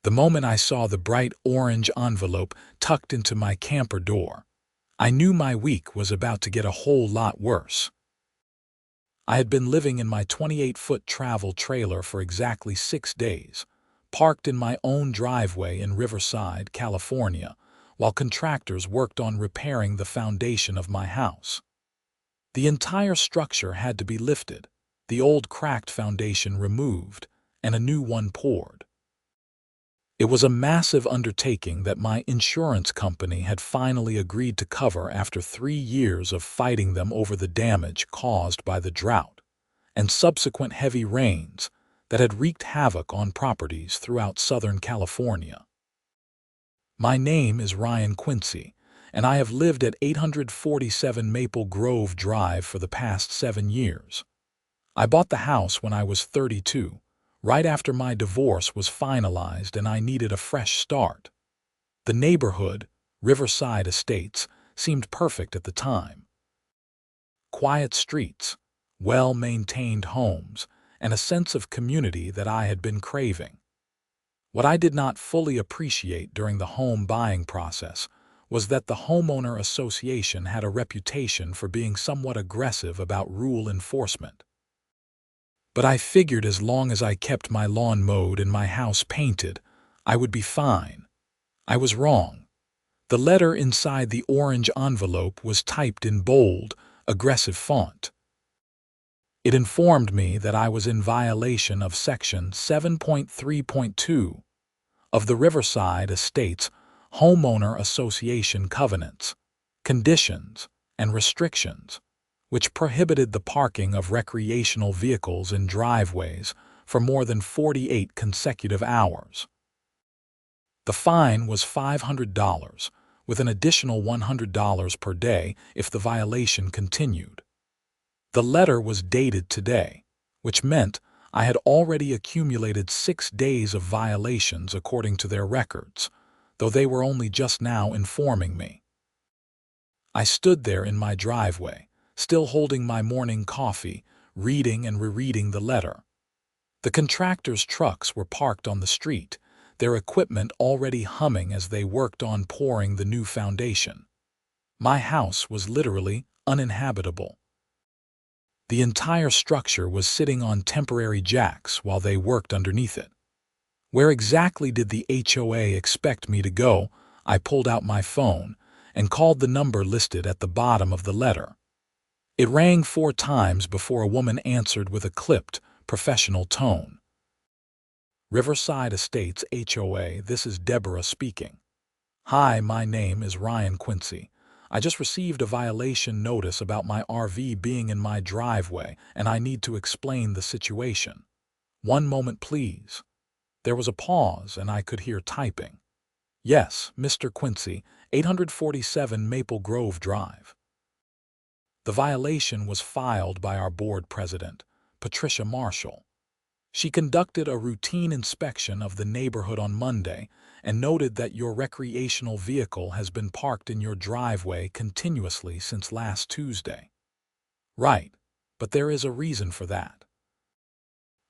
The moment I saw the bright orange envelope tucked into my camper door, I knew my week was about to get a whole lot worse. I had been living in my 28-foot travel trailer for exactly 6 days, parked in my own driveway in Riverside, California, while contractors worked on repairing the foundation of my house. The entire structure had to be lifted, the old cracked foundation removed, and a new one poured. It was a massive undertaking that my insurance company had finally agreed to cover after 3 years of fighting them over the damage caused by the drought and subsequent heavy rains that had wreaked havoc on properties throughout Southern California. My name is Ryan Quincy, and I have lived at 847 Maple Grove Drive for the past 7 years. I bought the house when I was 32, right after my divorce was finalized and I needed a fresh start. The neighborhood, Riverside Estates, seemed perfect at the time. Quiet streets, well-maintained homes, and a sense of community that I had been craving. What I did not fully appreciate during the home buying process was that the homeowner association had a reputation for being somewhat aggressive about rule enforcement. But I figured as long as I kept my lawn mowed and my house painted, I would be fine. I was wrong. The letter inside the orange envelope was typed in bold, aggressive font. It informed me that I was in violation of Section 7.3.2 of the Riverside Estates Homeowner Association covenants, conditions, and restrictions, which prohibited the parking of recreational vehicles in driveways for more than 48 consecutive hours. The fine was $500, with an additional $100 per day if the violation continued. The letter was dated today, which meant I had already accumulated 6 days of violations according to their records, though they were only just now informing me. I stood there in my driveway, still holding my morning coffee, reading and rereading the letter. The contractors' trucks were parked on the street, their equipment already humming as they worked on pouring the new foundation. My house was literally uninhabitable. The entire structure was sitting on temporary jacks while they worked underneath it. Where exactly did the HOA expect me to go? I pulled out my phone and called the number listed at the bottom of the letter. It rang 4 times before a woman answered with a clipped, professional tone. Riverside Estates HOA, this is Deborah speaking. Hi, my name is Ryan Quincy. I just received a violation notice about my RV being in my driveway, and I need to explain the situation. One moment, please. There was a pause, and I could hear typing. Yes, Mr. Quincy, 847 Maple Grove Drive. The violation was filed by our board president, Patricia Marshall. She conducted a routine inspection of the neighborhood on Monday and noted that your recreational vehicle has been parked in your driveway continuously since last Tuesday. Right, but there is a reason for that.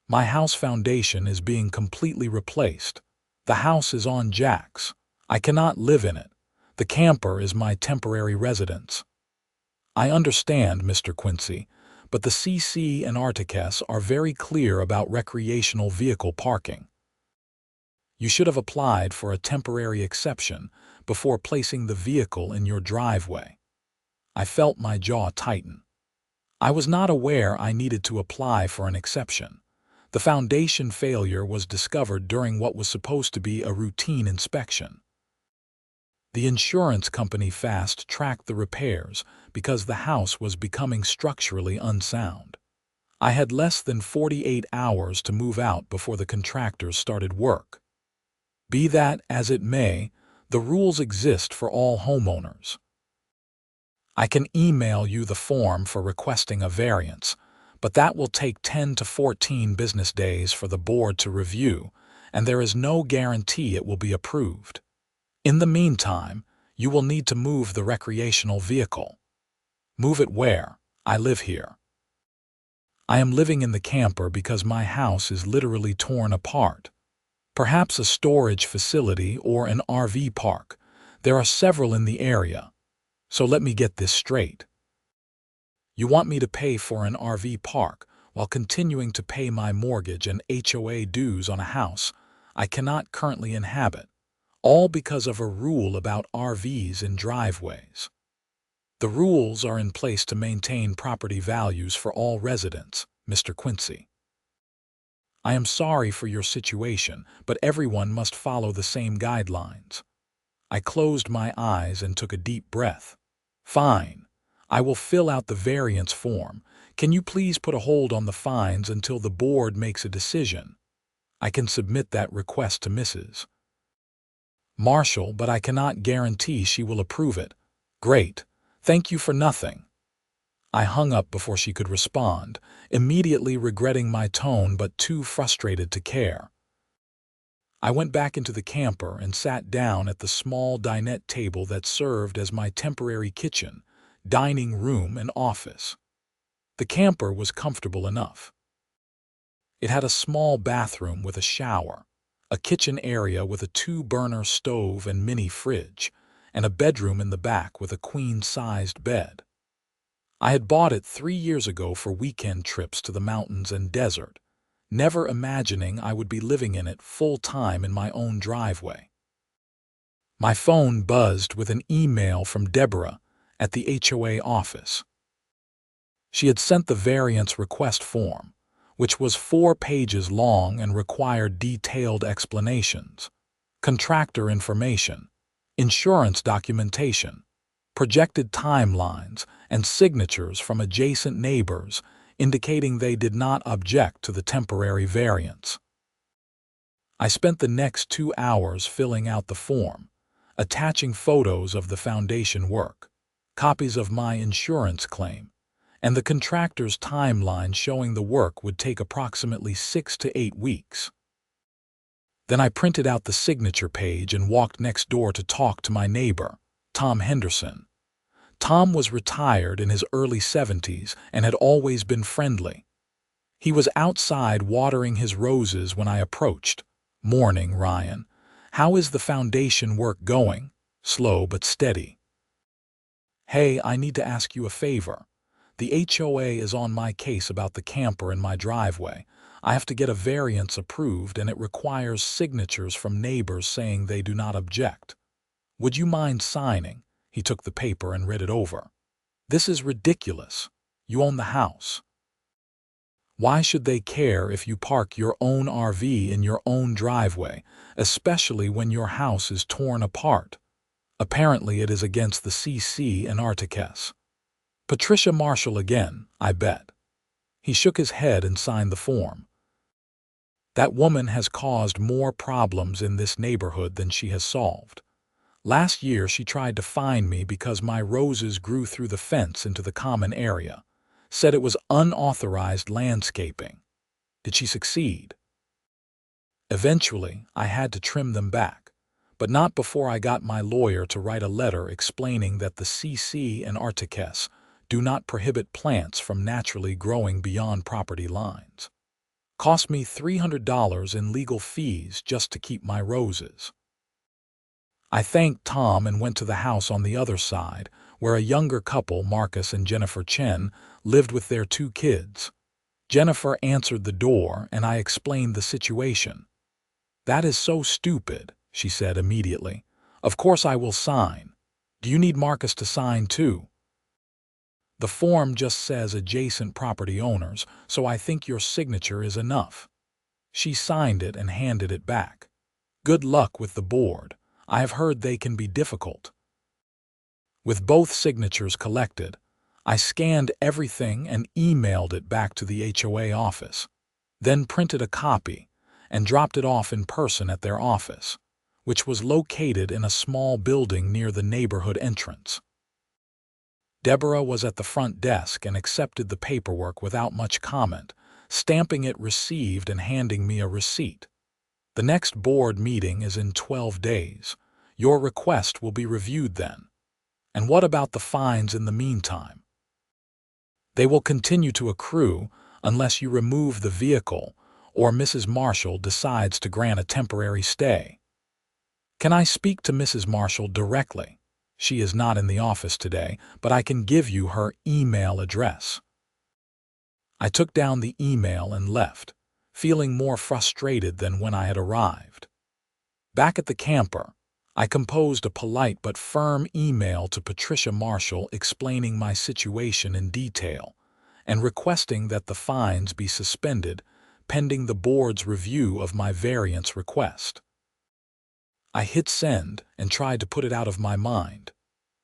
My house foundation is being completely replaced. The house is on jacks. I cannot live in it. The camper is my temporary residence. I understand, Mr. Quincy, but the CC and Articus are very clear about recreational vehicle parking. You should have applied for a temporary exception before placing the vehicle in your driveway. I felt my jaw tighten. I was not aware I needed to apply for an exception. The foundation failure was discovered during what was supposed to be a routine inspection. The insurance company fast-tracked the repairs because the house was becoming structurally unsound. I had less than 48 hours to move out before the contractors started work. Be that as it may, the rules exist for all homeowners. I can email you the form for requesting a variance, but that will take 10 to 14 business days for the board to review, and there is no guarantee it will be approved. In the meantime, you will need to move the recreational vehicle. Move it where? I live here. I am living in the camper because my house is literally torn apart. Perhaps a storage facility or an RV park. There are several in the area. So let me get this straight. You want me to pay for an RV park while continuing to pay my mortgage and HOA dues on a house I cannot currently inhabit, all because of a rule about RVs in driveways. The rules are in place to maintain property values for all residents, Mr. Quincy. I am sorry for your situation, but everyone must follow the same guidelines. I closed my eyes and took a deep breath. Fine. I will fill out the variance form. Can you please put a hold on the fines until the board makes a decision? I can submit that request to Mrs. Marshall, but I cannot guarantee she will approve it. Great. Thank you for nothing. I hung up before she could respond, immediately regretting my tone but too frustrated to care. I went back into the camper and sat down at the small dinette table that served as my temporary kitchen, dining room, and office. The camper was comfortable enough. It had a small bathroom with a shower, a kitchen area with a 2-burner stove and mini fridge, and a bedroom in the back with a queen-sized bed. I had bought it 3 years ago for weekend trips to the mountains and desert, never imagining I would be living in it full-time in my own driveway. My phone buzzed with an email from Deborah at the HOA office. She had sent the variance request form, which was 4 pages long and required detailed explanations, contractor information, insurance documentation, projected timelines, and signatures from adjacent neighbors indicating they did not object to the temporary variance. I spent the next 2 hours filling out the form, attaching photos of the foundation work, copies of my insurance claim, and the contractor's timeline showing the work would take approximately 6 to 8 weeks. Then I printed out the signature page and walked next door to talk to my neighbor, Tom Henderson. Tom was retired in his early 70s and had always been friendly. He was outside watering his roses when I approached. "Morning, Ryan. How is the foundation work going?" "Slow but steady." "Hey, I need to ask you a favor. The HOA is on my case about the camper in my driveway. I have to get a variance approved and it requires signatures from neighbors saying they do not object. Would you mind signing?" He took the paper and read it over. "This is ridiculous. You own the house. Why should they care if you park your own RV in your own driveway, especially when your house is torn apart? Apparently it is against the CC and Articus. Patricia Marshall again, I bet." He shook his head and signed the form. "That woman has caused more problems in this neighborhood than she has solved. Last year she tried to fine me because my roses grew through the fence into the common area. Said it was unauthorized landscaping. Did she succeed?" "Eventually, I had to trim them back, but not before I got my lawyer to write a letter explaining that the CC and Articus do not prohibit plants from naturally growing beyond property lines. Cost me $300 in legal fees just to keep my roses." I thanked Tom and went to the house on the other side, where a younger couple, Marcus and Jennifer Chen, lived with their 2 kids. Jennifer answered the door and I explained the situation. "That is so stupid," she said immediately. "Of course I will sign. Do you need Marcus to sign too?" "The form just says adjacent property owners, so I think your signature is enough." She signed it and handed it back. "Good luck with the board. I have heard they can be difficult." With both signatures collected, I scanned everything and emailed it back to the HOA office, then printed a copy and dropped it off in person at their office, which was located in a small building near the neighborhood entrance. Deborah was at the front desk and accepted the paperwork without much comment, stamping it received and handing me a receipt. "The next board meeting is in 12 days. Your request will be reviewed then. And what about the fines in the meantime?" "They will continue to accrue unless you remove the vehicle or Mrs. Marshall decides to grant a temporary stay. Can I speak to Mrs. Marshall directly? She is not in the office today, but I can give you her email address. I took down the email and left, feeling more frustrated than when I had arrived. Back at the camper, I composed a polite but firm email to Patricia Marshall explaining my situation in detail and requesting that the fines be suspended pending the board's review of my variance request. I hit send and tried to put it out of my mind.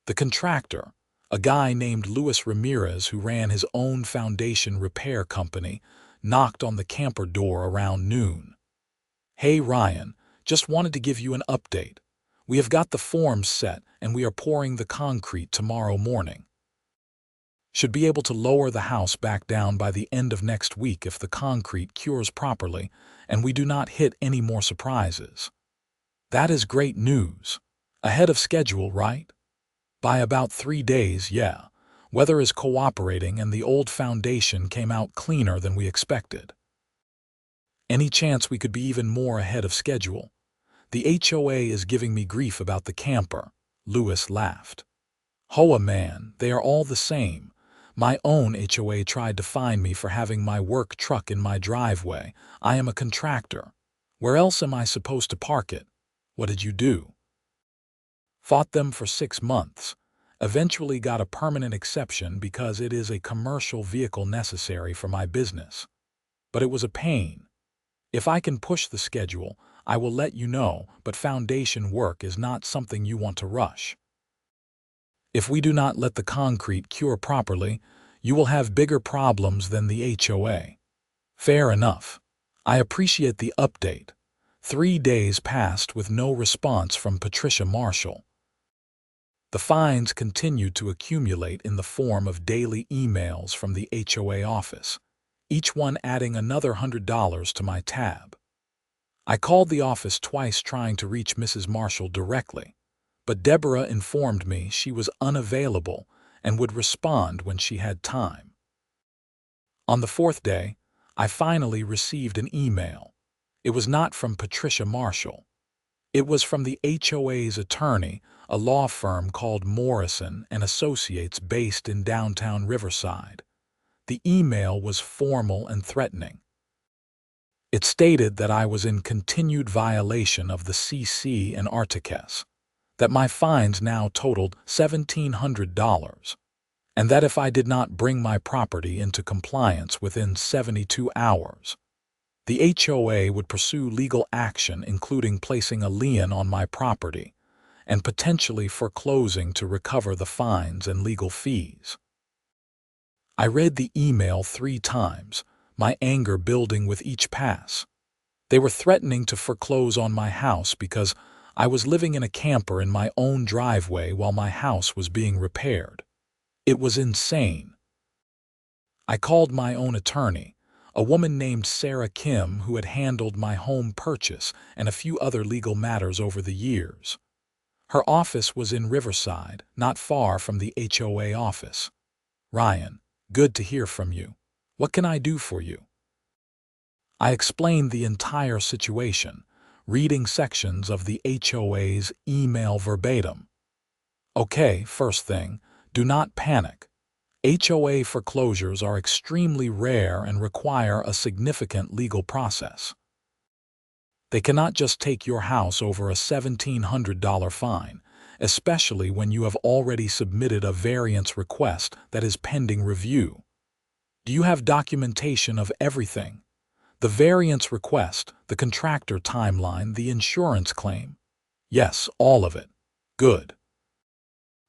The contractor, a guy named Luis Ramirez who ran his own foundation repair company, knocked on the camper door around noon. "Hey Ryan, just wanted to give you an update. We have got the forms set and we are pouring the concrete tomorrow morning. Should be able to lower the house back down by the end of next week if the concrete cures properly and we do not hit any more surprises." That is great news. Ahead of schedule, right? By about 3 days, yeah. Weather is cooperating and the old foundation came out cleaner than we expected. Any chance we could be even more ahead of schedule? The HOA is giving me grief about the camper. Lewis laughed. "HOA man, they are all the same. My own HOA tried to fine me for having my work truck in my driveway. I am a contractor. Where else am I supposed to park it? What did you do?" Fought them for 6 months. Eventually got a permanent exception because it is a commercial vehicle necessary for my business. But it was a pain. If I can push the schedule, I will let you know, but foundation work is not something you want to rush. If we do not let the concrete cure properly, you will have bigger problems than the HOA. Fair enough. I appreciate the update. 3 days passed with no response from Patricia Marshall. The fines continued to accumulate in the form of daily emails from the HOA office, each one adding another $100 to my tab. I called the office twice trying to reach Mrs. Marshall directly, but Deborah informed me she was unavailable and would respond when she had time. On the 4th day, I finally received an email. It was not from Patricia Marshall. It was from the HOA's attorney, a law firm called Morrison and Associates based in downtown Riverside. The email was formal and threatening. It stated that I was in continued violation of the CC and Articus, that my fines now totaled $1,700, and that if I did not bring my property into compliance within 72 hours, the HOA would pursue legal action including placing a lien on my property and potentially foreclosing to recover the fines and legal fees. I read the email 3 times, my anger building with each pass. They were threatening to foreclose on my house because I was living in a camper in my own driveway while my house was being repaired. It was insane. I called my own attorney, a woman named Sarah Kim who had handled my home purchase and a few other legal matters over the years. Her office was in Riverside, not far from the HOA office. "Ryan, good to hear from you. What can I do for you?" I explained the entire situation, reading sections of the HOA's email verbatim. "Okay, first thing, do not panic. HOA foreclosures are extremely rare and require a significant legal process. They cannot just take your house over a $1,700 fine, especially when you have already submitted a variance request that is pending review. Do you have documentation of everything? The variance request, the contractor timeline, the insurance claim?" "Yes, all of it." "Good.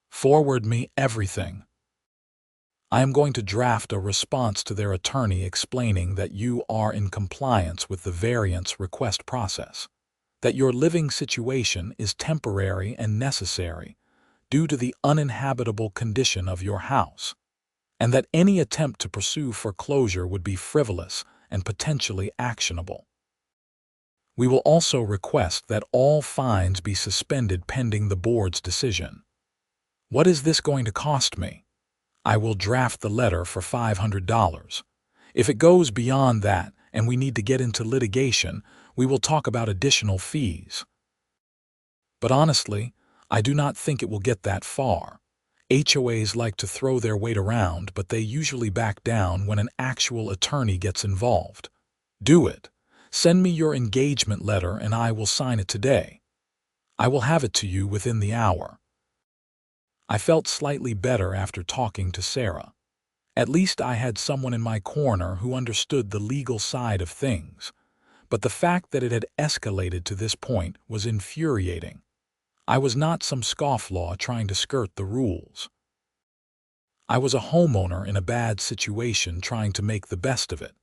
Forward me everything. I am going to draft a response to their attorney explaining that you are in compliance with the variance request process, that your living situation is temporary and necessary due to the uninhabitable condition of your house, and that any attempt to pursue foreclosure would be frivolous and potentially actionable. We will also request that all fines be suspended pending the board's decision." What is this going to cost me? "I will draft the letter for $500. If it goes beyond that and we need to get into litigation, we will talk about additional fees. But honestly, I do not think it will get that far. HOAs like to throw their weight around, but they usually back down when an actual attorney gets involved. Do it. Send me your engagement letter and I will sign it today. I will have it to you within the hour. I felt slightly better after talking to Sarah. At least I had someone in my corner who understood the legal side of things. But the fact that it had escalated to this point was infuriating. I was not some scofflaw trying to skirt the rules. I was a homeowner in a bad situation trying to make the best of it.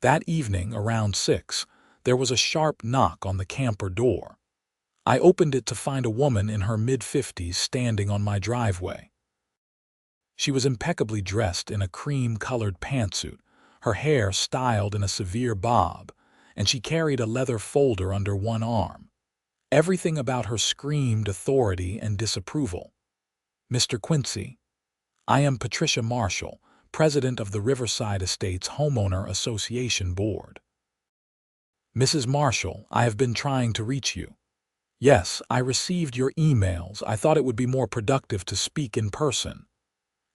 That evening, around 6, there was a sharp knock on the camper door. I opened it to find a woman in her mid-50s standing on my driveway. She was impeccably dressed in a cream-colored pantsuit, her hair styled in a severe bob, and she carried a leather folder under one arm. Everything about her screamed authority and disapproval. "Mr. Quincy, I am Patricia Marshall, president of the Riverside Estates Homeowner Association Board." "Mrs. Marshall, I have been trying to reach you." "Yes, I received your emails. I thought it would be more productive to speak in person."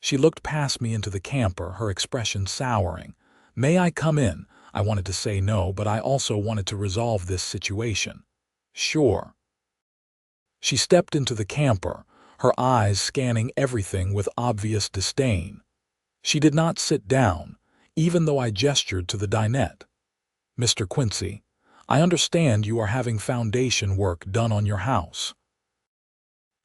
She looked past me into the camper, her expression souring. "May I come in?" I wanted to say no, but I also wanted to resolve this situation. "Sure." She stepped into the camper, her eyes scanning everything with obvious disdain. She did not sit down, even though I gestured to the dinette. "Mr. Quincy, I understand you are having foundation work done on your house.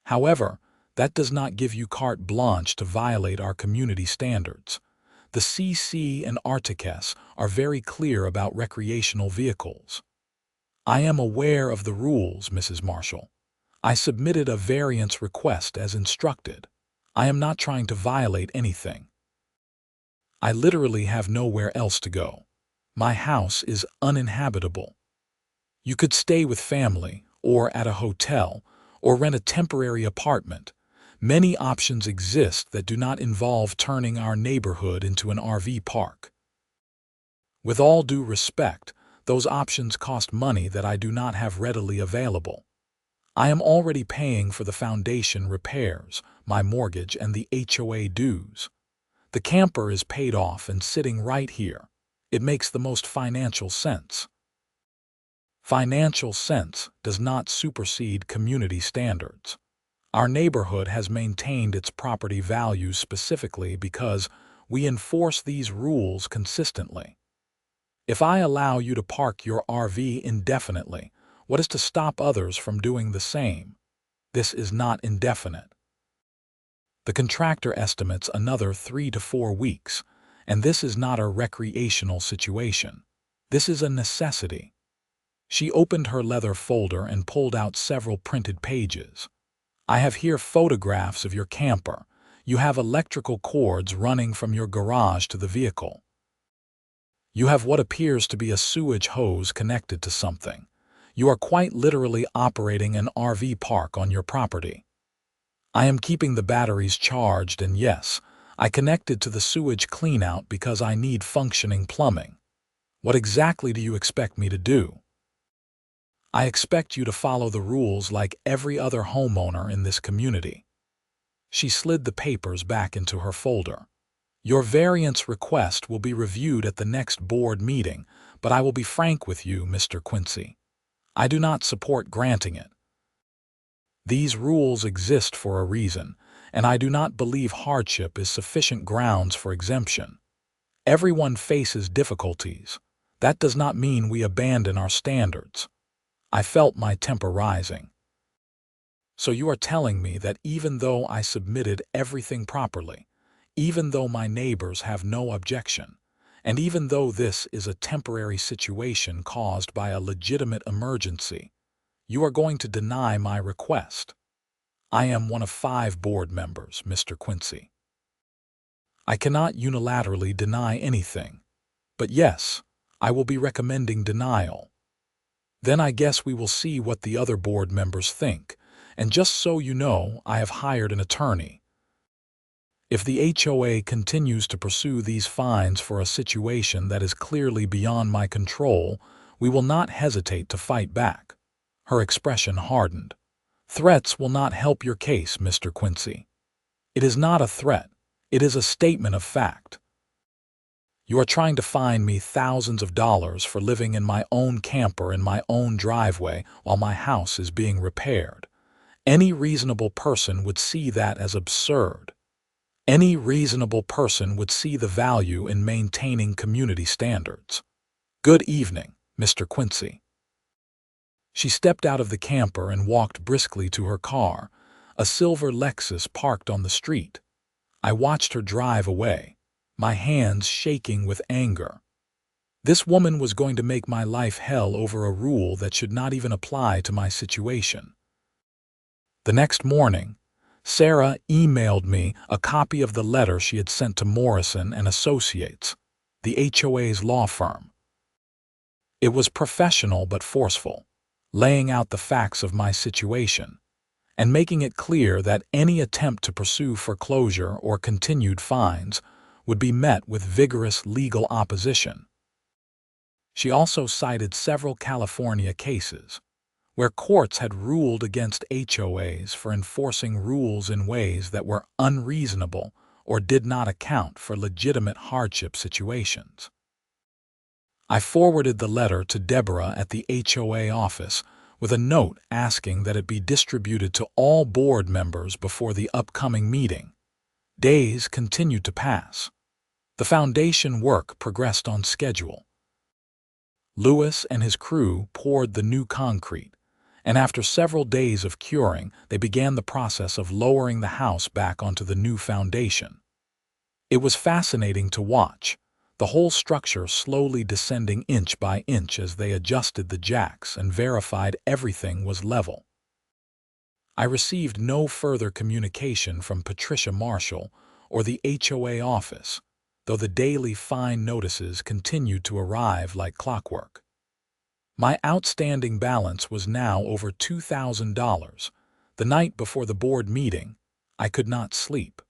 However, that does not give you carte blanche to violate our community standards. The CC and Articus are very clear about recreational vehicles." "I am aware of the rules, Mrs. Marshall. I submitted a variance request as instructed. I am not trying to violate anything. I literally have nowhere else to go. My house is uninhabitable. You could stay with family, or at a hotel, or rent a temporary apartment. Many options exist that do not involve turning our neighborhood into an RV park. With all due respect, those options cost money that I do not have readily available. I am already paying for the foundation repairs, my mortgage, and the HOA dues. The camper is paid off and sitting right here. It makes the most financial sense." Financial sense does not supersede community standards. Our neighborhood has maintained its property values specifically because we enforce these rules consistently. If I allow you to park your RV indefinitely, what is to stop others from doing the same? This is not indefinite. The contractor estimates another 3 to 4 weeks, and this is not a recreational situation. This is a necessity. She opened her leather folder and pulled out several printed pages. "I have here photographs of your camper. You have electrical cords running from your garage to the vehicle. You have what appears to be a sewage hose connected to something. You are quite literally operating an RV park on your property. I am keeping the batteries charged, and yes, I connected to the sewage cleanout because I need functioning plumbing. What exactly do you expect me to do?" "I expect you to follow the rules like every other homeowner in this community." She slid the papers back into her folder. "Your variance request will be reviewed at the next board meeting, but I will be frank with you, Mr. Quincy. I do not support granting it. These rules exist for a reason, and I do not believe hardship is sufficient grounds for exemption. Everyone faces difficulties. That does not mean we abandon our standards." I felt my temper rising. "So you are telling me that even though I submitted everything properly, even though my neighbors have no objection, and even though this is a temporary situation caused by a legitimate emergency, you are going to deny my request?" "I am one of 5 board members, Mr. Quincy. I cannot unilaterally deny anything. But yes, I will be recommending denial. Then I guess we will see what the other board members think, and just so you know, I have hired an attorney." If the HOA continues to pursue these fines for a situation that is clearly beyond my control, we will not hesitate to fight back." Her expression hardened. "Threats will not help your case, Mr. Quincy." "It is not a threat. It is a statement of fact. You are trying to fine me thousands of dollars for living in my own camper in my own driveway while my house is being repaired. Any reasonable person would see that as absurd. Any reasonable person would see the value in maintaining community standards. Good evening, Mr. Quincy." She stepped out of the camper and walked briskly to her car, a silver Lexus parked on the street. I watched her drive away, my hands shaking with anger. This woman was going to make my life hell over a rule that should not even apply to my situation. The next morning, Sarah emailed me a copy of the letter she had sent to Morrison and Associates, the HOA's law firm. It was professional but forceful, laying out the facts of my situation and making it clear that any attempt to pursue foreclosure or continued fines would be met with vigorous legal opposition. She also cited several California cases where courts had ruled against HOAs for enforcing rules in ways that were unreasonable or did not account for legitimate hardship situations. I forwarded the letter to Deborah at the HOA office with a note asking that it be distributed to all board members before the upcoming meeting. Days continued to pass. The foundation work progressed on schedule. Lewis and his crew poured the new concrete, and after several days of curing, they began the process of lowering the house back onto the new foundation. It was fascinating to watch, the whole structure slowly descending inch by inch as they adjusted the jacks and verified everything was level. I received no further communication from Patricia Marshall or the HOA office, though the daily fine notices continued to arrive like clockwork. My outstanding balance was now over $2,000. The night before the board meeting, I could not sleep.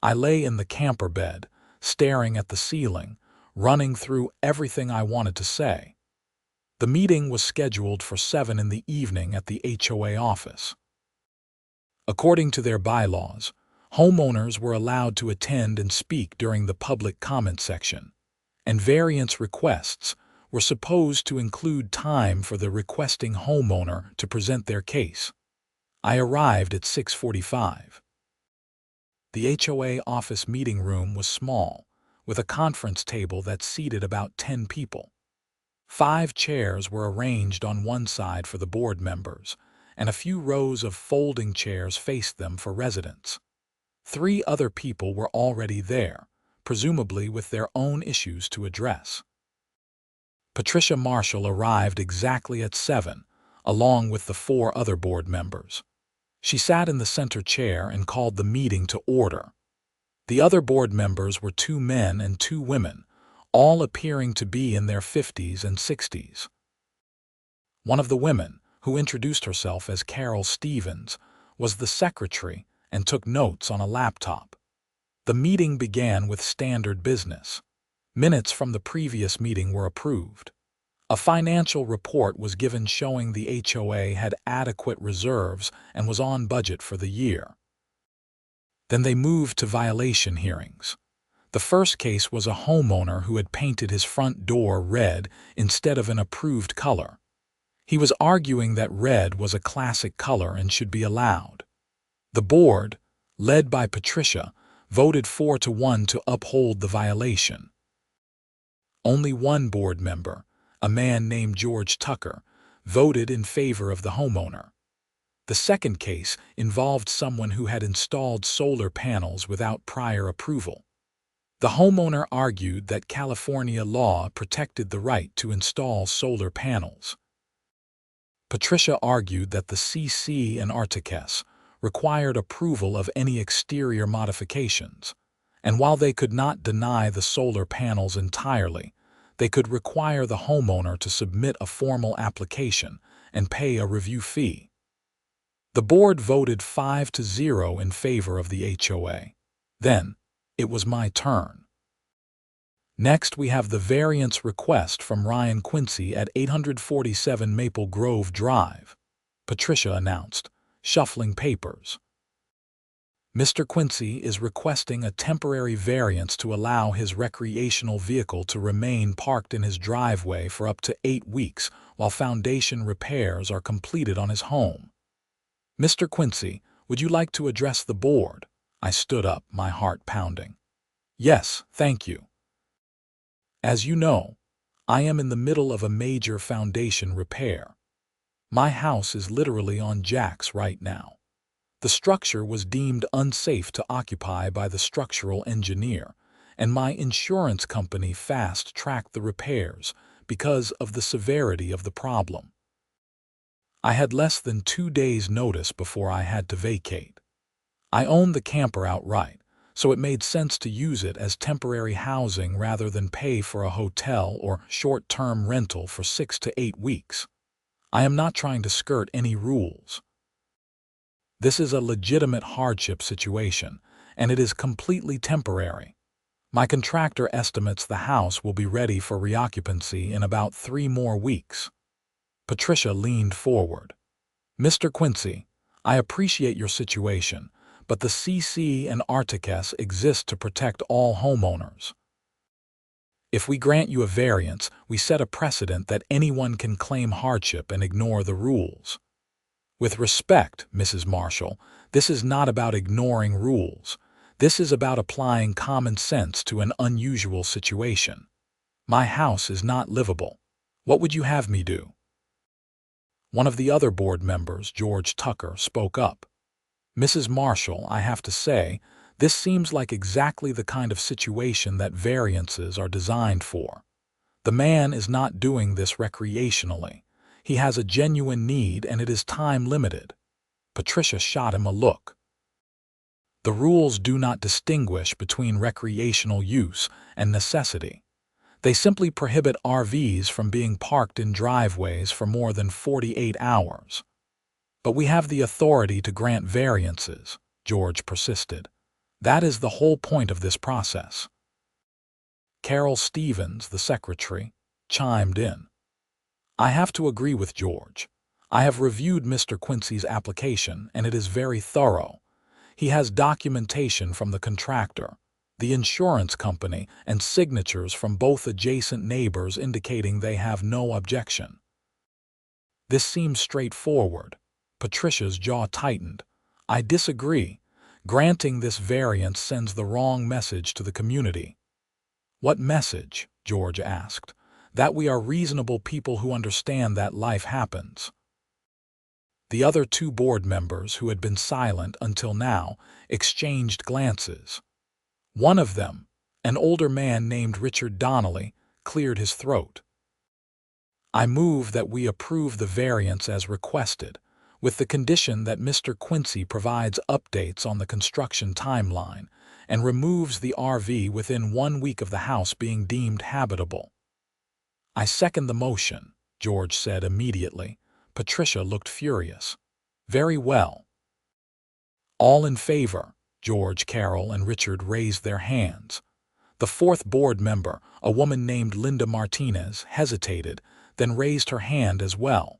I lay in the camper bed, staring at the ceiling, running through everything I wanted to say. The meeting was scheduled for 7 in the evening at the HOA office. According to their bylaws, homeowners were allowed to attend and speak during the public comment section, and variance requests were supposed to include time for the requesting homeowner to present their case. I arrived at 6:45. The HOA office meeting room was small, with a conference table that seated about 10 people. 5 chairs were arranged on one side for the board members, and a few rows of folding chairs faced them for residents. 3 other people were already there, presumably with their own issues to address. Patricia Marshall arrived exactly at 7, along with the 4 other board members. She sat in the center chair and called the meeting to order. The other board members were 2 men and 2 women, all appearing to be in their 50s and 60s. One of the women, who introduced herself as Carol Stevens, was the secretary and took notes on a laptop. The meeting began with standard business. Minutes from the previous meeting were approved. A financial report was given showing the HOA had adequate reserves and was on budget for the year. Then they moved to violation hearings. The first case was a homeowner who had painted his front door red instead of an approved color. He was arguing that red was a classic color and should be allowed. The board, led by Patricia, voted 4-1 to uphold the violation. Only one board member, a man named George Tucker, voted in favor of the homeowner. The second case involved someone who had installed solar panels without prior approval. The homeowner argued that California law protected the right to install solar panels. Patricia argued that the CC and Articus required approval of any exterior modifications, and while they could not deny the solar panels entirely, they could require the homeowner to submit a formal application and pay a review fee. The board voted 5-0 in favor of the HOA. Then, it was my turn. Next, we have the variance request from Ryan Quincy at 847 Maple Grove Drive, Patricia announced, shuffling papers. Mr. Quincy is requesting a temporary variance to allow his recreational vehicle to remain parked in his driveway for up to 8 weeks while foundation repairs are completed on his home. Mr. Quincy, would you like to address the board? I stood up, my heart pounding. Yes, thank you. As you know, I am in the middle of a major foundation repair. My house is literally on jacks right now. The structure was deemed unsafe to occupy by the structural engineer, and my insurance company fast-tracked the repairs because of the severity of the problem. I had less than 2 days' notice before I had to vacate. I owned the camper outright, so it made sense to use it as temporary housing rather than pay for a hotel or short-term rental for 6 to 8 weeks. I am not trying to skirt any rules. This is a legitimate hardship situation, and it is completely temporary. My contractor estimates the house will be ready for reoccupancy in about 3 more weeks. Patricia leaned forward. Mr. Quincy, I appreciate your situation, but the CC and Articus exist to protect all homeowners. If we grant you a variance, we set a precedent that anyone can claim hardship and ignore the rules. With respect, Mrs. Marshall, this is not about ignoring rules. This is about applying common sense to an unusual situation. My house is not livable. What would you have me do? One of the other board members, George Tucker, spoke up. Mrs. Marshall, I have to say, this seems like exactly the kind of situation that variances are designed for. The man is not doing this recreationally. He has a genuine need and it is time-limited. Patricia shot him a look. The rules do not distinguish between recreational use and necessity. They simply prohibit RVs from being parked in driveways for more than 48 hours. But we have the authority to grant variances, George persisted. That is the whole point of this process. Carol Stevens, the secretary, chimed in. I have to agree with George. I have reviewed Mr. Quincy's application and it is very thorough. He has documentation from the contractor, the insurance company, and signatures from both adjacent neighbors indicating they have no objection. This seems straightforward. Patricia's jaw tightened. I disagree. Granting this variance sends the wrong message to the community. What message? George asked. That we are reasonable people who understand that life happens. The other 2 board members, who had been silent until now, exchanged glances. One of them, an older man named Richard Donnelly, cleared his throat. I move that we approve the variance as requested, with the condition that Mr. Quincy provides updates on the construction timeline and removes the RV within 1 week of the house being deemed habitable. I second the motion, George said immediately. Patricia looked furious. Very well. All in favor, George, Carol, and Richard raised their hands. The 4th board member, a woman named Linda Martinez, hesitated, then raised her hand as well.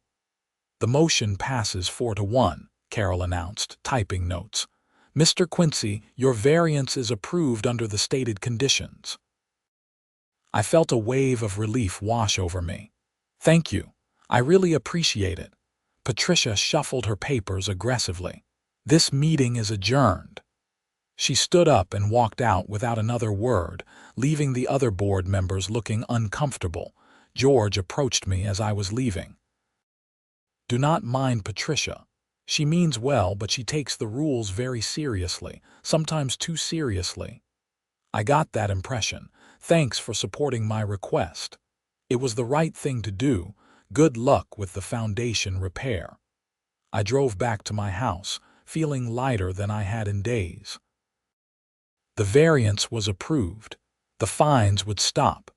The motion passes 4-1, Carol announced, typing notes. Mr. Quincy, your variance is approved under the stated conditions. I felt a wave of relief wash over me. Thank you. I really appreciate it. Patricia shuffled her papers aggressively. This meeting is adjourned. She stood up and walked out without another word, leaving the other board members looking uncomfortable. George approached me as I was leaving. Do not mind Patricia. She means well, but she takes the rules very seriously, sometimes too seriously. I got that impression. Thanks for supporting my request. It was the right thing to do. Good luck with the foundation repair. I drove back to my house, feeling lighter than I had in days. The variance was approved. The fines would stop.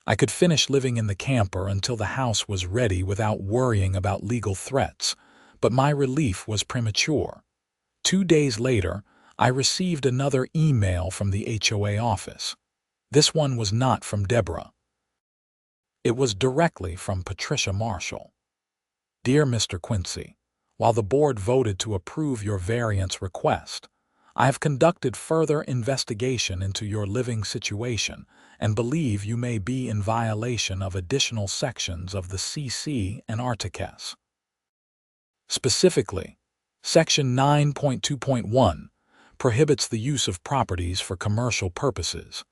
I could finish living in the camper until the house was ready without worrying about legal threats, but my relief was premature. 2 days later, I received another email from the HOA office. This one was not from Deborah. It was directly from Patricia Marshall. Dear Mr. Quincy, while the board voted to approve your variance request, I have conducted further investigation into your living situation and believe you may be in violation of additional sections of the CC and Articles. Specifically, Section 9.2.1 prohibits the use of properties for commercial purposes,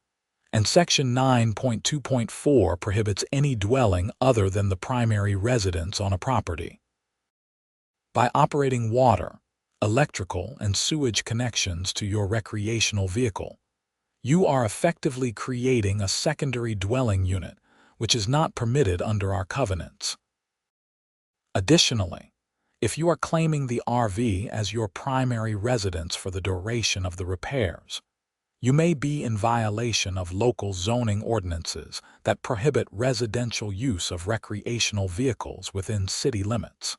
and Section 9.2.4 prohibits any dwelling other than the primary residence on a property. By operating water, electrical, and sewage connections to your recreational vehicle, you are effectively creating a secondary dwelling unit, which is not permitted under our covenants. Additionally, if you are claiming the RV as your primary residence for the duration of the repairs, you may be in violation of local zoning ordinances that prohibit residential use of recreational vehicles within city limits.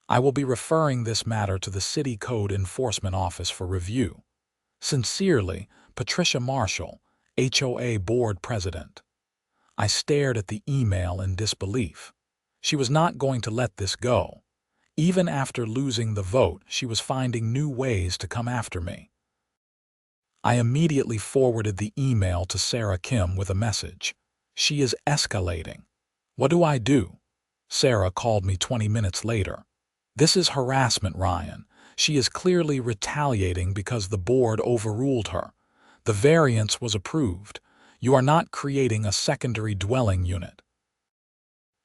I will be referring this matter to the City Code Enforcement Office for review. Sincerely, Patricia Marshall, HOA Board President. I stared at the email in disbelief. She was not going to let this go. Even after losing the vote, she was finding new ways to come after me. I immediately forwarded the email to Sarah Kim with a message. She is escalating. What do I do? Sarah called me 20 minutes later. This is harassment, Ryan. She is clearly retaliating because the board overruled her. The variance was approved. You are not creating a secondary dwelling unit.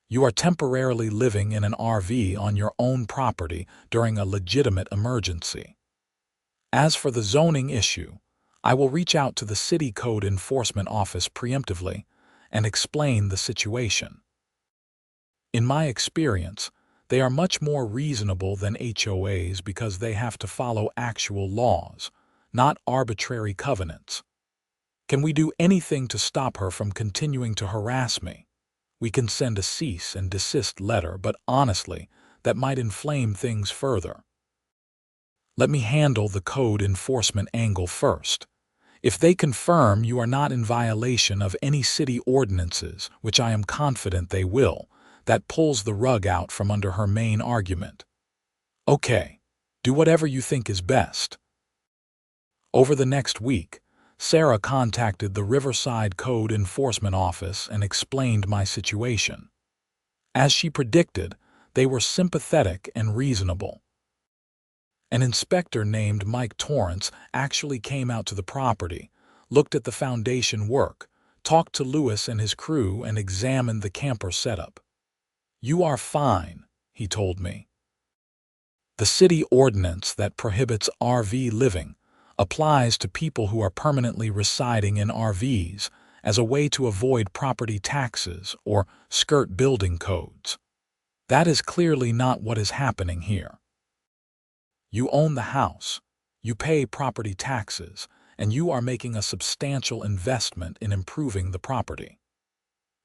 You are temporarily living in an RV on your own property during a legitimate emergency. As for the zoning issue, I will reach out to the City Code Enforcement Office preemptively and explain the situation. In my experience, they are much more reasonable than HOAs because they have to follow actual laws, not arbitrary covenants. Can we do anything to stop her from continuing to harass me? We can send a cease and desist letter, but honestly, that might inflame things further. Let me handle the code enforcement angle first. If they confirm you are not in violation of any city ordinances, which I am confident they will, that pulls the rug out from under her main argument. Okay, do whatever you think is best. Over the next week, Sarah contacted the Riverside Code Enforcement Office and explained my situation. As she predicted, they were sympathetic and reasonable. An inspector named Mike Torrance actually came out to the property, looked at the foundation work, talked to Lewis and his crew, and examined the camper setup. You are fine, he told me. The city ordinance that prohibits RV living applies to people who are permanently residing in RVs as a way to avoid property taxes or skirt building codes. That is clearly not what is happening here. You own the house, you pay property taxes, and you are making a substantial investment in improving the property.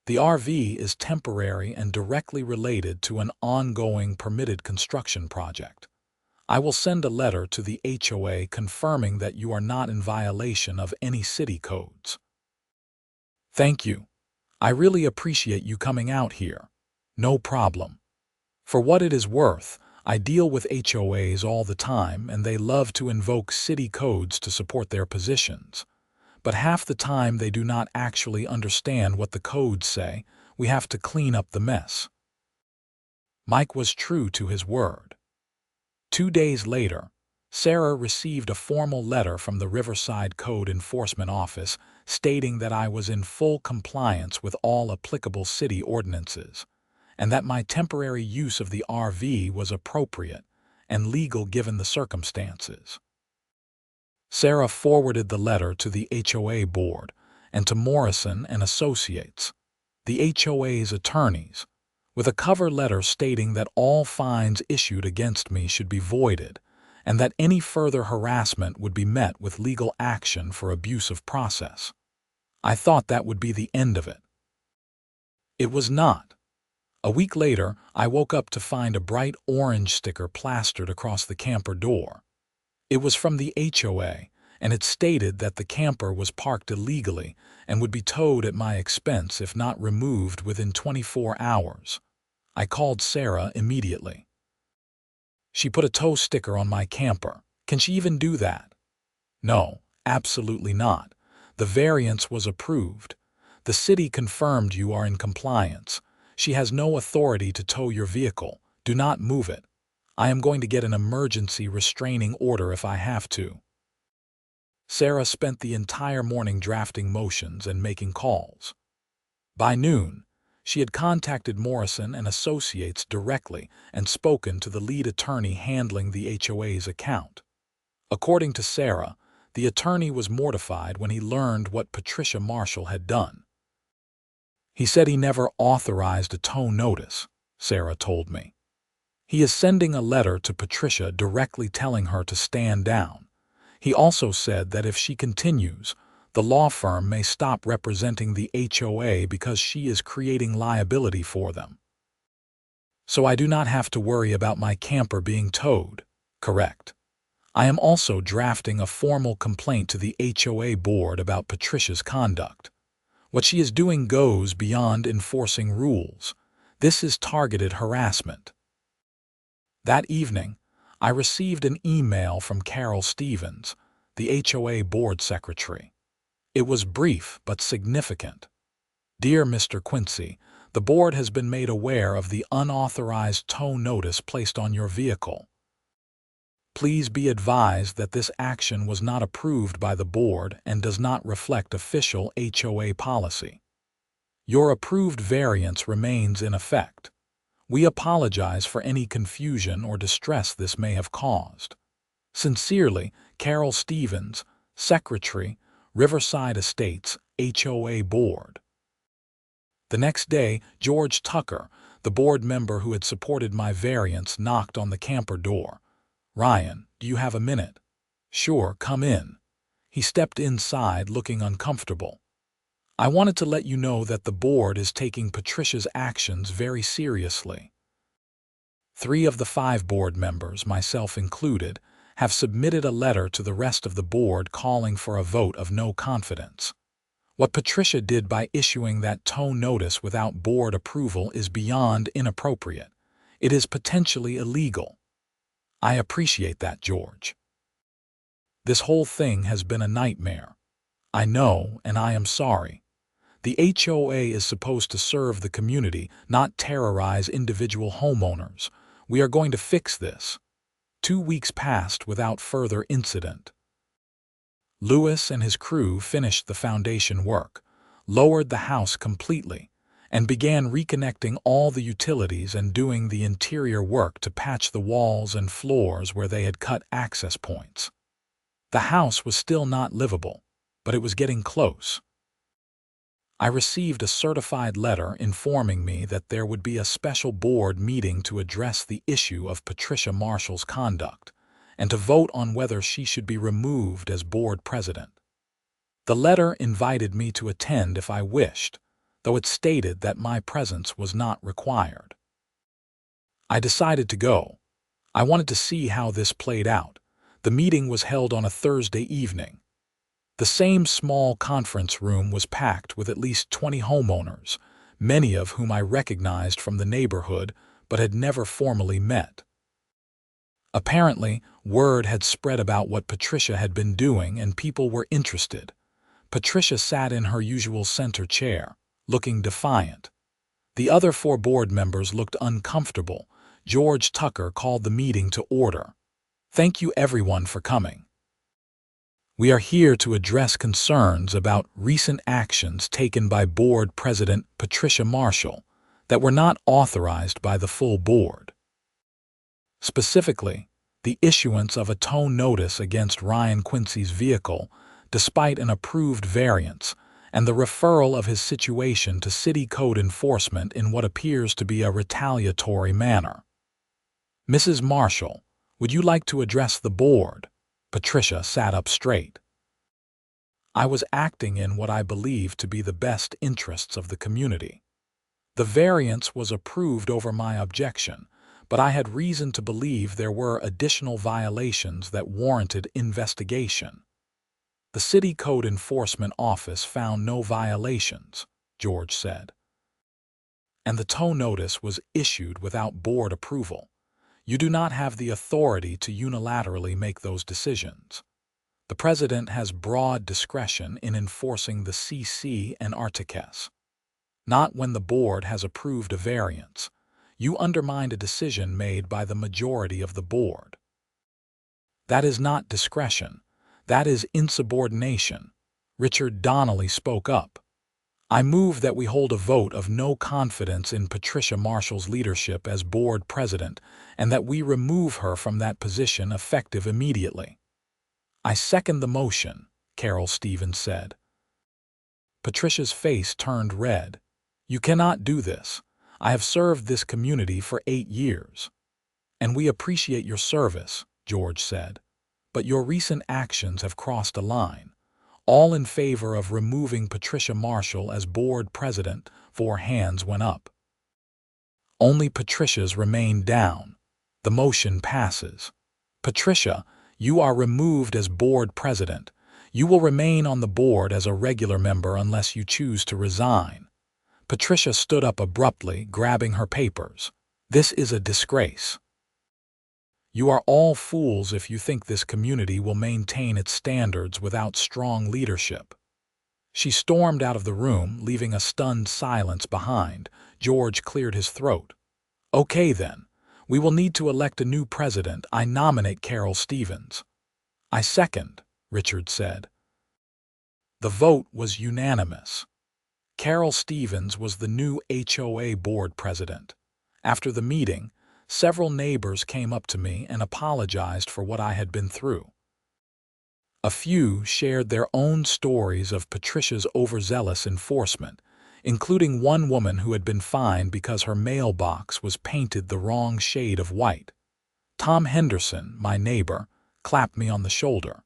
The RV is temporary and directly related to an ongoing permitted construction project. I will send a letter to the HOA confirming that you are not in violation of any city codes. Thank you. I really appreciate you coming out here. No problem. For what it is worth, I deal with HOAs all the time and they love to invoke city codes to support their positions. But half the time they do not actually understand what the codes say. We have to clean up the mess. Mike was true to his word. 2 days later, Sarah received a formal letter from the Riverside Code Enforcement Office stating that I was in full compliance with all applicable city ordinances, and that my temporary use of the RV was appropriate and legal given the circumstances. Sarah forwarded the letter to the HOA board and to Morrison and Associates, the HOA's attorneys, with a cover letter stating that all fines issued against me should be voided and that any further harassment would be met with legal action for abuse of process. I thought that would be the end of it. It was not. A week later, I woke up to find a bright orange sticker plastered across the camper door. It was from the HOA, and it stated that the camper was parked illegally and would be towed at my expense if not removed within 24 hours. I called Sarah immediately. She put a tow sticker on my camper. Can she even do that? No, absolutely not. The variance was approved. The city confirmed you are in compliance. She has no authority to tow your vehicle. Do not move it. I am going to get an emergency restraining order if I have to. Sarah spent the entire morning drafting motions and making calls. By noon, she had contacted Morrison and Associates directly and spoken to the lead attorney handling the HOA's account. According to Sarah, the attorney was mortified when he learned what Patricia Marshall had done. He said he never authorized a tow notice, Sarah told me. He is sending a letter to Patricia directly telling her to stand down. He also said that if she continues, the law firm may stop representing the HOA because she is creating liability for them. So I do not have to worry about my camper being towed, correct? I am also drafting a formal complaint to the HOA board about Patricia's conduct. What she is doing goes beyond enforcing rules. This is targeted harassment. That evening, I received an email from Carol Stevens, the HOA board secretary. It was brief but significant. Dear Mr. Quincy, the board has been made aware of the unauthorized tow notice placed on your vehicle. Please be advised that this action was not approved by the board and does not reflect official HOA policy. Your approved variance remains in effect. We apologize for any confusion or distress this may have caused. Sincerely, Carol Stevens, Secretary, Riverside Estates, HOA Board. The next day, George Tucker, the board member who had supported my variance, knocked on the camper door. Ryan, do you have a minute? Sure, come in. He stepped inside looking uncomfortable. I wanted to let you know that the board is taking Patricia's actions very seriously. 3 of the 5 board members, myself included, have submitted a letter to the rest of the board calling for a vote of no confidence. What Patricia did by issuing that tow notice without board approval is beyond inappropriate. It is potentially illegal. I appreciate that, George. This whole thing has been a nightmare. I know, and I am sorry. The HOA is supposed to serve the community, not terrorize individual homeowners. We are going to fix this. 2 weeks passed without further incident. Lewis and his crew finished the foundation work, lowered the house completely, and began reconnecting all the utilities and doing the interior work to patch the walls and floors where they had cut access points. The house was still not livable, but it was getting close. I received a certified letter informing me that there would be a special board meeting to address the issue of Patricia Marshall's conduct and to vote on whether she should be removed as board president. The letter invited me to attend if I wished, though it stated that my presence was not required. I decided to go. I wanted to see how this played out. The meeting was held on a Thursday evening. The same small conference room was packed with at least 20 homeowners, many of whom I recognized from the neighborhood but had never formally met. Apparently, word had spread about what Patricia had been doing and people were interested. Patricia sat in her usual center chair, looking defiant. The other 4 board members looked uncomfortable. George Tucker called the meeting to order. Thank you everyone for coming. We are here to address concerns about recent actions taken by Board President Patricia Marshall that were not authorized by the full board. Specifically, the issuance of a tow notice against Ryan Quincy's vehicle despite an approved variance and the referral of his situation to city code enforcement in what appears to be a retaliatory manner. Mrs. Marshall, would you like to address the board? Patricia sat up straight. I was acting in what I believed to be the best interests of the community. The variance was approved over my objection, but I had reason to believe there were additional violations that warranted investigation. The City Code Enforcement Office found no violations, George said. And the tow notice was issued without board approval. You do not have the authority to unilaterally make those decisions. The president has broad discretion in enforcing the CC and Articles. Not when the board has approved a variance. You undermined a decision made by the majority of the board. That is not discretion. That is insubordination. Richard Donnelly spoke up. I move that we hold a vote of no confidence in Patricia Marshall's leadership as board president and that we remove her from that position effective immediately. I second the motion, Carol Stevens said. Patricia's face turned red. You cannot do this. I have served this community for 8 years. And we appreciate your service, George said. But your recent actions have crossed a line. All in favor of removing Patricia Marshall as board president, 4 hands went up. Only Patricia's remained down. The motion passes. Patricia, you are removed as board president. You will remain on the board as a regular member unless you choose to resign. Patricia stood up abruptly, grabbing her papers. This is a disgrace. You are all fools if you think this community will maintain its standards without strong leadership. She stormed out of the room, leaving a stunned silence behind. George cleared his throat. Okay then, we will need to elect a new president. I nominate Carol Stevens. I second, Richard said. The vote was unanimous. Carol Stevens was the new HOA board president. After the meeting, several neighbors came up to me and apologized for what I had been through. A few shared their own stories of Patricia's overzealous enforcement, including one woman who had been fined because her mailbox was painted the wrong shade of white. Tom Henderson, my neighbor, clapped me on the shoulder.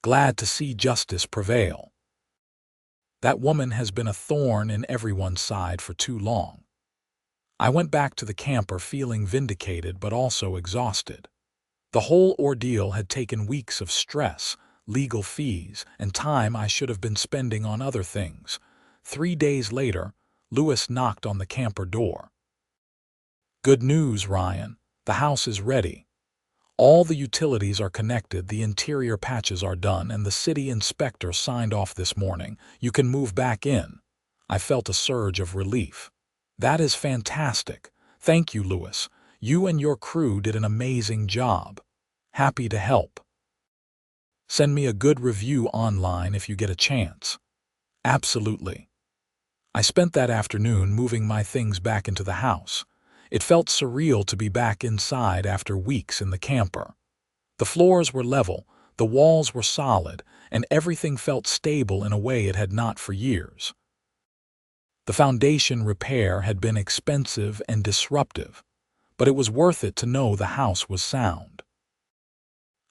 Glad to see justice prevail. That woman has been a thorn in everyone's side for too long. I went back to the camper feeling vindicated but also exhausted. The whole ordeal had taken weeks of stress, legal fees, and time I should have been spending on other things. 3 days later, Lewis knocked on the camper door. Good news, Ryan. The house is ready. All the utilities are connected, the interior patches are done, and the city inspector signed off this morning. You can move back in. I felt a surge of relief. That is fantastic. Thank you, Lewis. You and your crew did an amazing job. Happy to help. Send me a good review online if you get a chance. Absolutely. I spent that afternoon moving my things back into the house. It felt surreal to be back inside after weeks in the camper. The floors were level, the walls were solid, and everything felt stable in a way it had not for years. The foundation repair had been expensive and disruptive, but it was worth it to know the house was sound.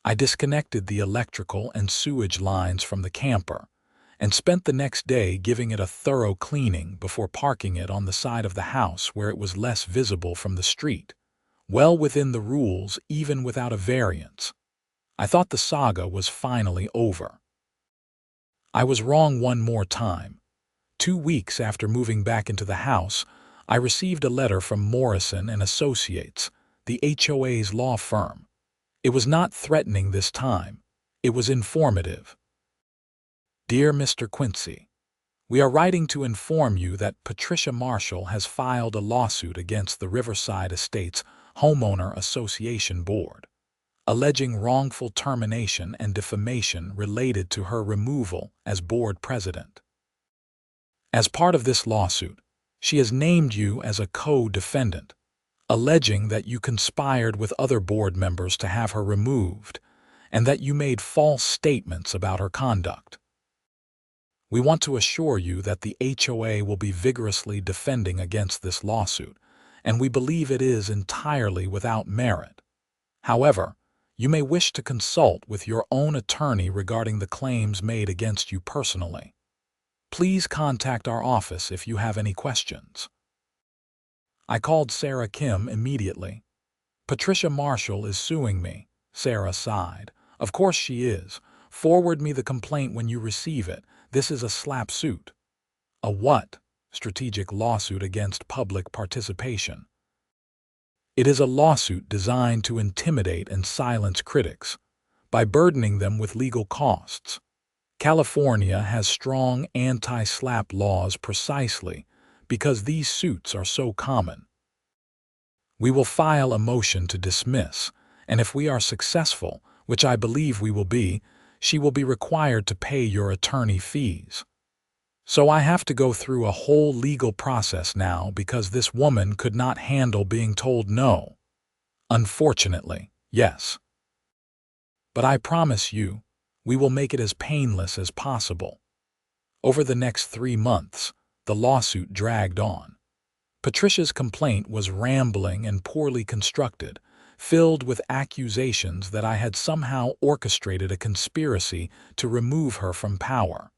I disconnected the electrical and sewage lines from the camper and spent the next day giving it a thorough cleaning before parking it on the side of the house where it was less visible from the street, well within the rules even without a variance. I thought the saga was finally over. I was wrong one more time. 2 weeks after moving back into the house, I received a letter from Morrison and Associates, the HOA's law firm. It was not threatening this time. It was informative. Dear Mr. Quincy, we are writing to inform you that Patricia Marshall has filed a lawsuit against the Riverside Estates Homeowner Association Board, alleging wrongful termination and defamation related to her removal as board president. As part of this lawsuit, she has named you as a co-defendant, alleging that you conspired with other board members to have her removed and that you made false statements about her conduct. We want to assure you that the HOA will be vigorously defending against this lawsuit, and we believe it is entirely without merit. However, you may wish to consult with your own attorney regarding the claims made against you personally. Please contact our office if you have any questions. I called Sarah Kim immediately. Patricia Marshall is suing me, Sarah sighed. Of course she is. Forward me the complaint when you receive it. This is a slap suit. A what? Strategic lawsuit against public participation. It is a lawsuit designed to intimidate and silence critics by burdening them with legal costs. California has strong anti-slap laws precisely because these suits are so common. We will file a motion to dismiss, and if we are successful, which I believe we will be, she will be required to pay your attorney fees. So I have to go through a whole legal process now because this woman could not handle being told no. Unfortunately, yes. But I promise you, we will make it as painless as possible. Over the next 3 months, the lawsuit dragged on. Patricia's complaint was rambling and poorly constructed, filled with accusations that I had somehow orchestrated a conspiracy to remove her from power.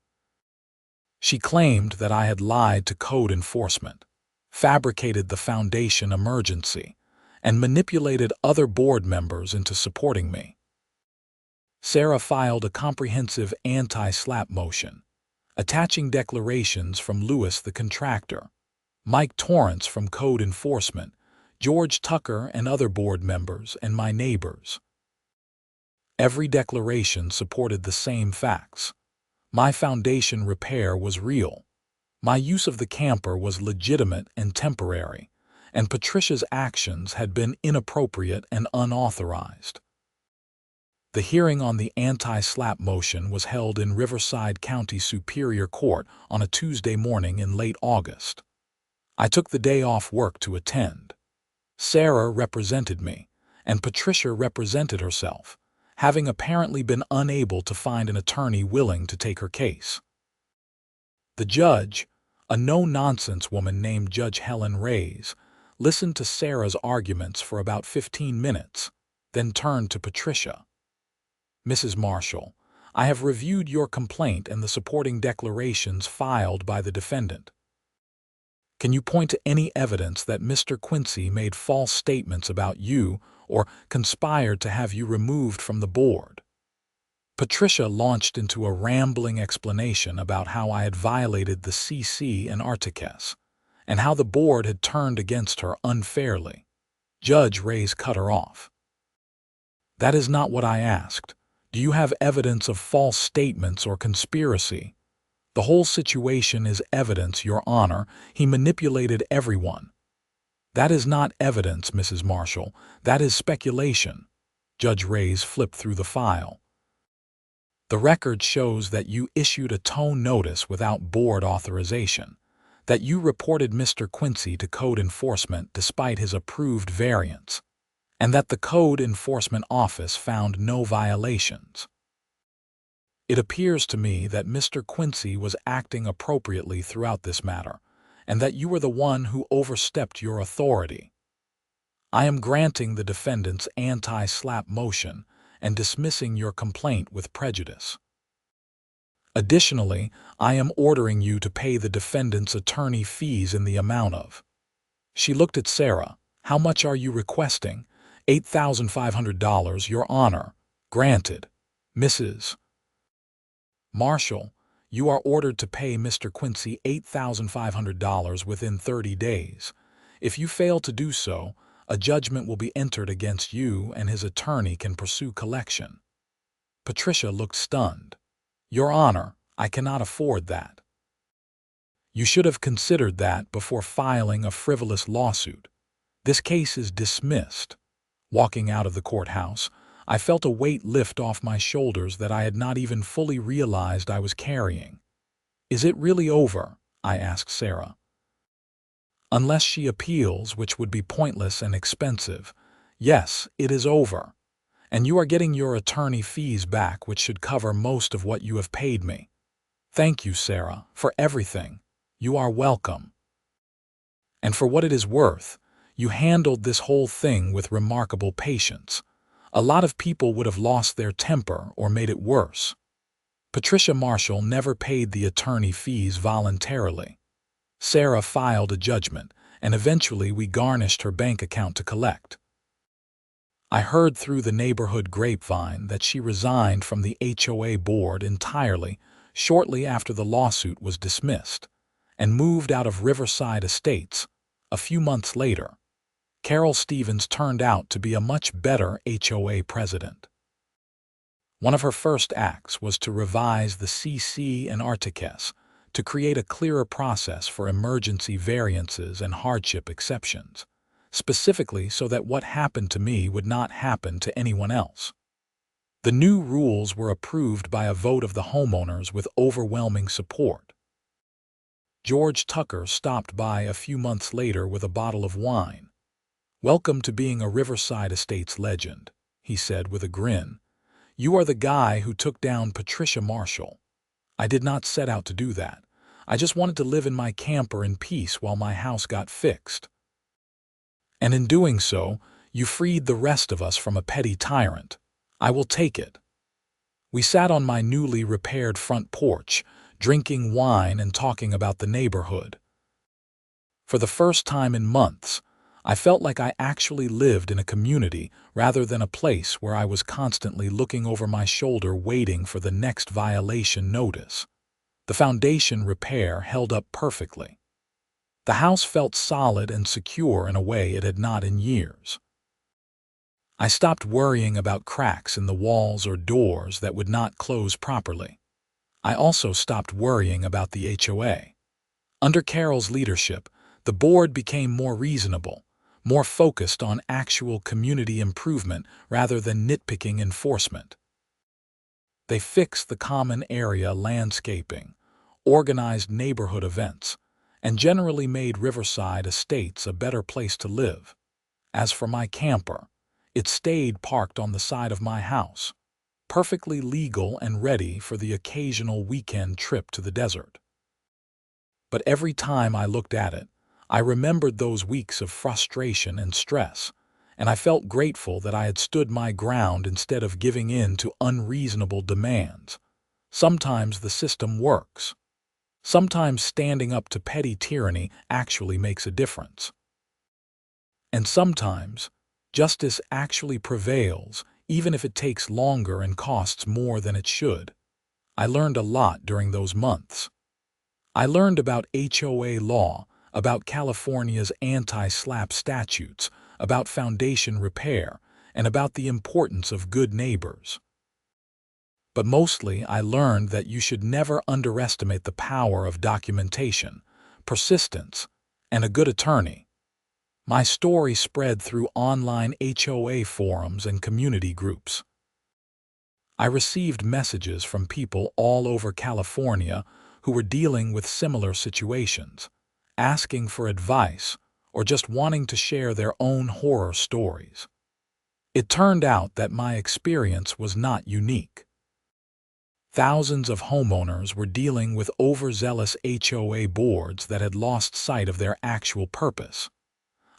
She claimed that I had lied to code enforcement, fabricated the foundation emergency, and manipulated other board members into supporting me. Sarah filed a comprehensive anti-slap motion, attaching declarations from Lewis the contractor, Mike Torrance from code enforcement, George Tucker and other board members, and my neighbors. Every declaration supported the same facts. My foundation repair was real. My use of the camper was legitimate and temporary, and Patricia's actions had been inappropriate and unauthorized. The hearing on the anti-slap motion was held in Riverside County Superior Court on a Tuesday morning in late August. I took the day off work to attend. Sarah represented me, and Patricia represented herself, having apparently been unable to find an attorney willing to take her case. The judge, a no-nonsense woman named Judge Helen Reyes, listened to Sarah's arguments for about 15 minutes, then turned to Patricia. Mrs. Marshall, I have reviewed your complaint and the supporting declarations filed by the defendant. Can you point to any evidence that Mr. Quincy made false statements about you or conspired to have you removed from the board? Patricia launched into a rambling explanation about how I had violated the CC and Artiques, and how the board had turned against her unfairly. Judge Reyes cut her off. That is not what I asked. Do you have evidence of false statements or conspiracy? The whole situation is evidence, Your Honor. He manipulated everyone. That is not evidence, Mrs. Marshall. That is speculation. Judge Reyes flipped through the file. The record shows that you issued a tow notice without board authorization, that you reported Mr. Quincy to code enforcement despite his approved variance, and that the code enforcement office found no violations. It appears to me that Mr. Quincy was acting appropriately throughout this matter, and that you were the one who overstepped your authority. I am granting the defendant's anti-slap motion and dismissing your complaint with prejudice. Additionally, I am ordering you to pay the defendant's attorney fees in the amount of. She looked at Sarah. How much are you requesting? $8,500, Your Honor. Granted. Mrs. Marshall, you are ordered to pay Mr. Quincy $8,500 within 30 days. If you fail to do so, a judgment will be entered against you and his attorney can pursue collection. Patricia looked stunned. Your Honor, I cannot afford that. You should have considered that before filing a frivolous lawsuit. This case is dismissed. Walking out of the courthouse, I felt a weight lift off my shoulders that I had not even fully realized I was carrying. Is it really over? I asked Sarah. Unless she appeals, which would be pointless and expensive. Yes, it is over. And you are getting your attorney fees back, which should cover most of what you have paid me. Thank you, Sarah, for everything. You are welcome. And for what it is worth, you handled this whole thing with remarkable patience. A lot of people would have lost their temper or made it worse. Patricia Marshall never paid the attorney fees voluntarily. Sarah filed a judgment, and eventually we garnished her bank account to collect. I heard through the neighborhood grapevine that she resigned from the HOA board entirely shortly after the lawsuit was dismissed and moved out of Riverside Estates. A few months later, Carol Stevens turned out to be a much better HOA president. One of her first acts was to revise the CC and Artiques to create a clearer process for emergency variances and hardship exceptions, specifically so that what happened to me would not happen to anyone else. The new rules were approved by a vote of the homeowners with overwhelming support. George Tucker stopped by a few months later with a bottle of wine. "Welcome to being a Riverside Estates legend," he said with a grin. "You are the guy who took down Patricia Marshall. I did not set out to do that. I just wanted to live in my camper in peace while my house got fixed. And in doing so, you freed the rest of us from a petty tyrant. I will take it." We sat on my newly repaired front porch, drinking wine and talking about the neighborhood. For the first time in months, I felt like I actually lived in a community rather than a place where I was constantly looking over my shoulder waiting for the next violation notice. The foundation repair held up perfectly. The house felt solid and secure in a way it had not in years. I stopped worrying about cracks in the walls or doors that would not close properly. I also stopped worrying about the HOA. Under Carol's leadership, the board became more reasonable, more focused on actual community improvement rather than nitpicking enforcement. They fixed the common area landscaping, organized neighborhood events, and generally made Riverside Estates a better place to live. As for my camper, it stayed parked on the side of my house, perfectly legal and ready for the occasional weekend trip to the desert. But every time I looked at it, I remembered those weeks of frustration and stress, and I felt grateful that I had stood my ground instead of giving in to unreasonable demands. Sometimes the system works. Sometimes standing up to petty tyranny actually makes a difference. And sometimes justice actually prevails, even if it takes longer and costs more than it should. I learned a lot during those months. I learned about HOA law, about California's anti-SLAPP statutes, about foundation repair, and about the importance of good neighbors. But mostly I learned that you should never underestimate the power of documentation, persistence, and a good attorney. My story spread through online HOA forums and community groups. I received messages from people all over California who were dealing with similar situations, asking for advice, or just wanting to share their own horror stories. It turned out that my experience was not unique. Thousands of homeowners were dealing with overzealous HOA boards that had lost sight of their actual purpose.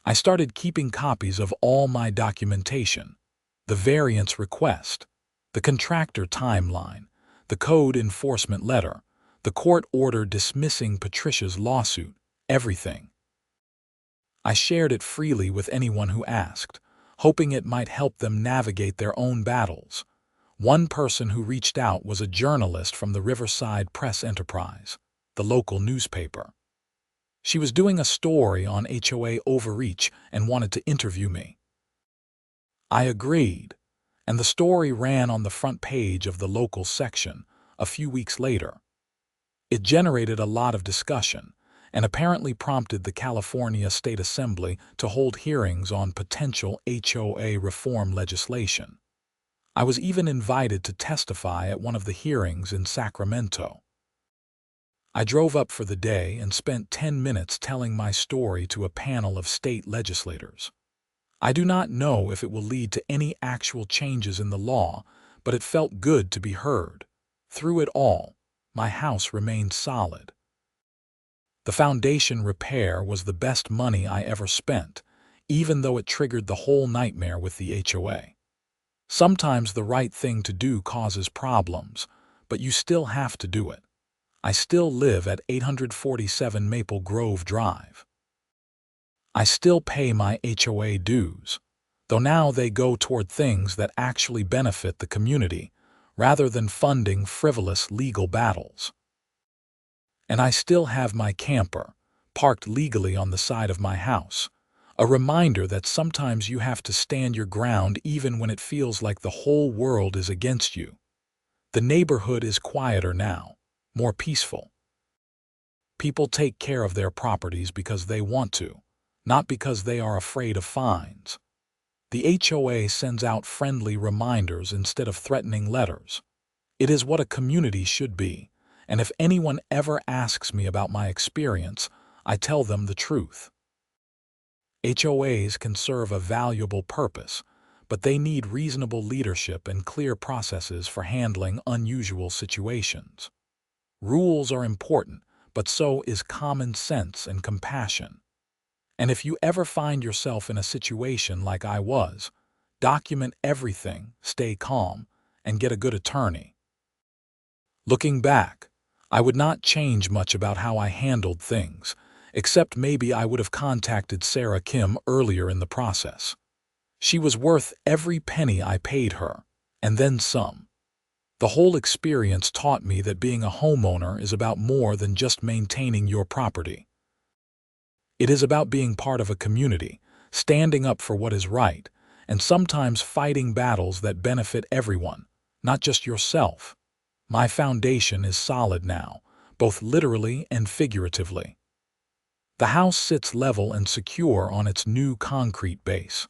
I started keeping copies of all my documentation: the variance request, the contractor timeline, the code enforcement letter, the court order dismissing Patricia's lawsuit, everything. I shared it freely with anyone who asked, hoping it might help them navigate their own battles. One person who reached out was a journalist from the Riverside Press Enterprise, the local newspaper. She was doing a story on HOA overreach and wanted to interview me. I agreed, and the story ran on the front page of the local section a few weeks later. It generated a lot of discussion and apparently prompted the California State Assembly to hold hearings on potential HOA reform legislation. I was even invited to testify at one of the hearings in Sacramento. I drove up for the day and spent 10 minutes telling my story to a panel of state legislators. I do not know if it will lead to any actual changes in the law, but it felt good to be heard. Through it all, my house remained solid. The foundation repair was the best money I ever spent, even though it triggered the whole nightmare with the HOA. Sometimes the right thing to do causes problems, but you still have to do it. I still live at 847 Maple Grove Drive. I still pay my HOA dues. though now they go toward things that actually benefit the community, rather than funding frivolous legal battles. And I still have my camper, parked legally on the side of my house, a reminder that sometimes you have to stand your ground even when it feels like the whole world is against you. The neighborhood is quieter now, more peaceful. People take care of their properties because they want to, not because they are afraid of fines. The HOA sends out friendly reminders instead of threatening letters. It is what a community should be, and if anyone ever asks me about my experience, I tell them the truth. HOAs can serve a valuable purpose, but they need reasonable leadership and clear processes for handling unusual situations. Rules are important, but so is common sense and compassion. And if you ever find yourself in a situation like I was, document everything, stay calm, and get a good attorney. Looking back, I would not change much about how I handled things, except maybe I would have contacted Sarah Kim earlier in the process. She was worth every penny I paid her, and then some. The whole experience taught me that being a homeowner is about more than just maintaining your property. It is about being part of a community, standing up for what is right, and sometimes fighting battles that benefit everyone, not just yourself. My foundation is solid now, both literally and figuratively. The house sits level and secure on its new concrete base.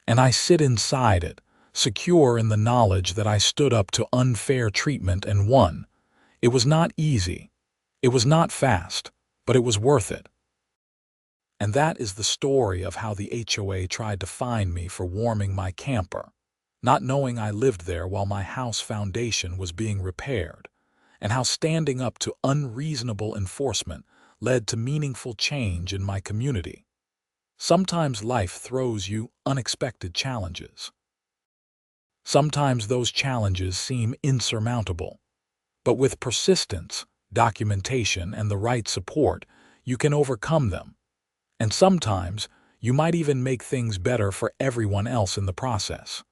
And I sit inside it, secure in the knowledge that I stood up to unfair treatment and won. It was not easy. It was not fast, but it was worth it. And that is the story of how the HOA tried to fine me for warming my camper, not knowing I lived there while my house foundation was being repaired, and how standing up to unreasonable enforcement led to meaningful change in my community. Sometimes life throws you unexpected challenges. Sometimes those challenges seem insurmountable, but with persistence, documentation, and the right support, you can overcome them. And sometimes, you might even make things better for everyone else in the process.